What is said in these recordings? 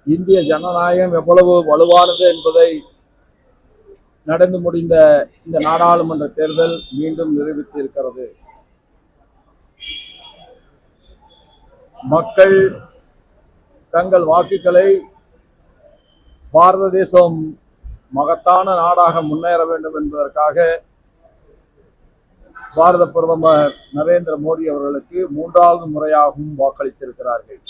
இந்திய ஜனநாயகம் எவ்வளவு வலுவானது என்பதை நடந்து முடிந்த இந்த நாடாளுமன்ற தேர்தல் மீண்டும் நிரூபித்து இருக்கிறது. மக்கள் தங்கள் வாக்குகளை பாரத தேசம் மகத்தான நாடாக முன்னேற வேண்டும் என்பதற்காக பாரத பிரதமர் நரேந்திர மோடி அவர்களுக்கு 3வது முறையாகவும் வாக்களித்திருக்கிறார்கள்.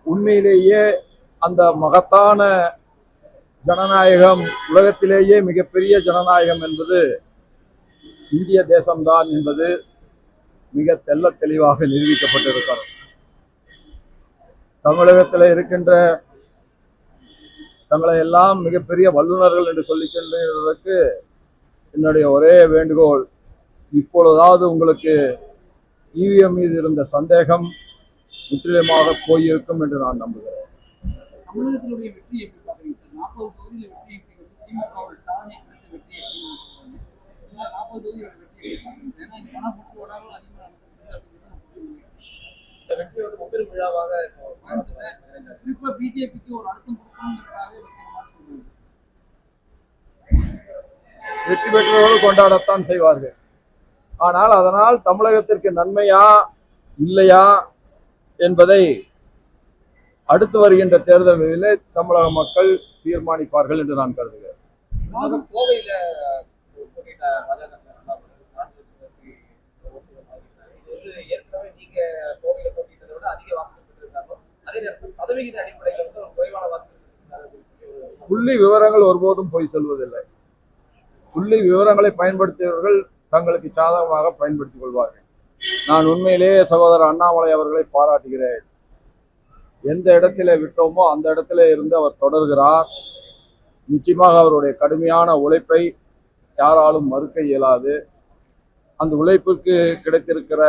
உண்மையிலேயே அந்த மகத்தான ஜனநாயகம், உலகத்திலேயே மிகப்பெரிய ஜனநாயகம் என்பது இந்திய தேசம்தான் என்பது மிக தெள்ள தெளிவாக நிரூபிக்கப்பட்டிருக்கிறது. தமிழகத்தில் இருக்கின்ற தங்களை எல்லாம் மிகப்பெரிய வல்லுநர்கள் என்று சொல்லிக்கின்றதற்கு என்னுடைய ஒரே வேண்டுகோள், இப்பொழுதாவது உங்களுக்கு இவிஎம் மீது இருந்த சந்தேகம் முற்றிலுமாக போயிருக்கும் என்று நான் நம்புகிறேன். தமிழகத்தினுடைய வெற்றி எப்படி பாக்குறீங்க சார்? 40 தொகுதியில் வெற்றி திமுக சாதனை வெற்றி 40 தொகுதியில் வெற்றி ஏன்னா பணப்பட்டுவடாமல் அதிகமாக இந்த வெற்றி ஒரு முப்பெரும் விழாவாக குறிப்பா பிஜேபிக்கு ஒரு அழுத்தம் கொடுக்கணுங்கிறதுக்காக வெற்றி பெற்றவர்கள் கொண்டாடத்தான் செய்வார்கள். ஆனால் அதனால் தமிழகத்திற்கு நன்மையா இல்லையா என்பதை அடுத்து வருகின்ற தேர்தலிலே தமிழக மக்கள் தீர்மானிப்பார்கள் என்று நான் கருதுகிறேன். கோவையில ஏற்கனவே நீங்க கோவையில போட்டியிட்டதை விட அதிக வாக்குகள் பெற்றிருக்காங்க. அதே நேரத்தில் சதவிகித அடிப்படையில் வந்து குறைவான வாக்குகள். புள்ளி விவரங்கள் ஒருபோதும் போய் செல்வதில்லை. புள்ளி விவரங்களை பயன்படுத்தியவர்கள் தங்களுக்கு சாதகமாக பயன்படுத்திக் கொள்வார்கள். நான் உண்மையிலேயே சகோதரர் அண்ணாமலை அவர்களை பாராட்டுகிறேன். எந்த இடத்திலே விட்டோமோ அந்த இடத்திலே இருந்து அவர் தொடர்கிறார். நிச்சயமாக அவருடைய கடுமையான உழைப்பை யாராலும் மறுக்க இயலாது. அந்த உழைப்புக்கு கிடைத்திருக்கிற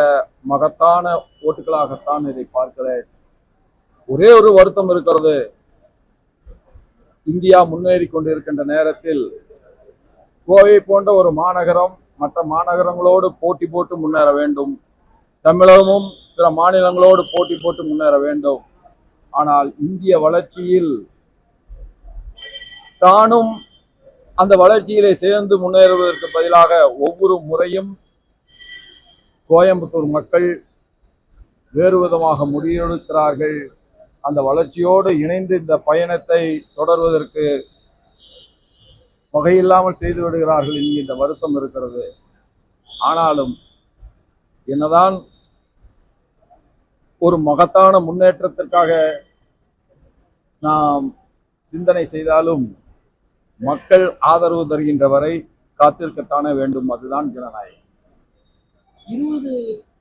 மகத்தான ஓட்டுகளாகத்தான் இதை பார்க்கிறேன். ஒரே ஒரு வருத்தம் இருக்கிறது. இந்தியா முன்னேறி கொண்டிருக்கின்ற நேரத்தில் கோவை போன்ற ஒரு மாநகரம் மற்ற மாநகரங்களோடு போட்டி போட்டு முன்னேற வேண்டும். தமிழகமும் பிற மாநிலங்களோடு போட்டி போட்டு முன்னேற வேண்டும். ஆனால் இந்திய வளர்ச்சியில் தானும் அந்த வளர்ச்சியிலே சேர்ந்து முன்னேறுவதற்கு பதிலாக ஒவ்வொரு முறையும் கோயம்புத்தூர் மக்கள் வேறு விதமாக முடிவெடுக்கிறார்கள். அந்த வளர்ச்சியோடு இணைந்து இந்த பயணத்தை தொடர்வதற்கு வகையில்லாமல் செய்து விடுகிறார்கள் என்கின்ற வருத்தம் இருக்கிறது. ஆனாலும் என்னதான் ஒரு மகத்தான முன்னேற்றத்திற்காக நாம் சிந்தனை செய்தாலும் மக்கள் ஆதரவு தருகின்ற வரை காத்திருக்கத்தானே வேண்டும். அதுதான் ஜனநாயகம். 20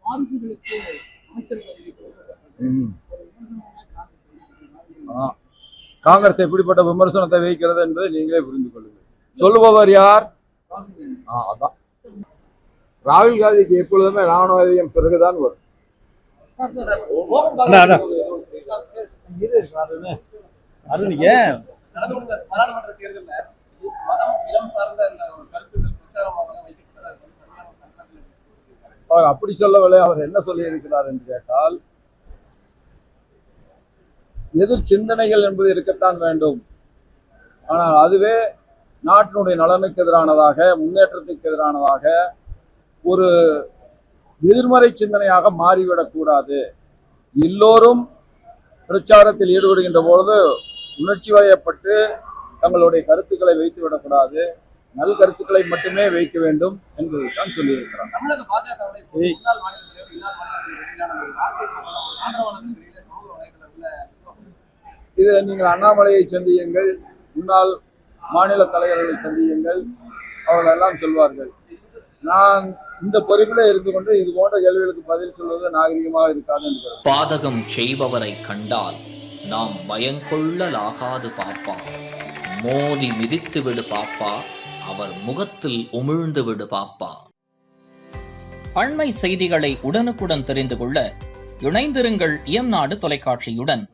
வாரிசுகளுக்கு அமைச்சர் காங்கிரஸ் எப்படிப்பட்ட விமர்சனத்தை வைக்கிறது என்பதை நீங்களே புரிந்து கொள்ளுங்கள். சொல்லுபவர் யார்? அதான் ராகுல் காந்திக்கு எப்பொழுதுமே ராணுவம் பிறகுதான் வரும். அவர் அப்படி சொல்லவில்லை. அவர் என்ன சொல்லி இருக்கிறார் என்று கேட்டால், எதிர் சிந்தனைகள் என்பது இருக்கத்தான் வேண்டும். ஆனால் அதுவே நாட்டினுடைய நலனுக்கு எதிரானதாக, முன்னேற்றத்துக்கு எதிரானதாக, ஒரு எதிர்மறை சிந்தனையாக மாறிவிடக்கூடாது. எல்லோரும் பிரச்சாரத்தில் ஈடுபடுகின்ற பொழுது உணர்ச்சி வயப்பட்டு தங்களுடைய கருத்துக்களை வைத்து விடக்கூடாது. நல் கருத்துக்களை மட்டுமே வைக்க வேண்டும் என்பதைத்தான் சொல்லியிருக்கிறார். இது நீங்கள் அண்ணாமலையை சந்தியுங்கள், முன்னாள் மாநில தலைவர்களை சந்தியுங்கள், அவர்கள் எல்லாம் சொல்வார்கள். நான் இந்த பொறுப்பில் இருந்து கொண்டு இது போன்ற கேள்விகளுக்கு பதில் சொல்வது நாகரிகமாக இருக்காது என்று. பாதகம் செய்பவரை கண்டால் நாம் பயங்கொள்ளலாகாது பாப்பா, மோதி மிதித்து விடு பாப்பா, அவர் முகத்தில் உமிழ்ந்து விடு பாப்பா. அண்மை செய்திகளை உடனுக்குடன் தெரிந்து கொள்ள இணைந்திருங்கள் இயம்நாடு தொலைக்காட்சியுடன்.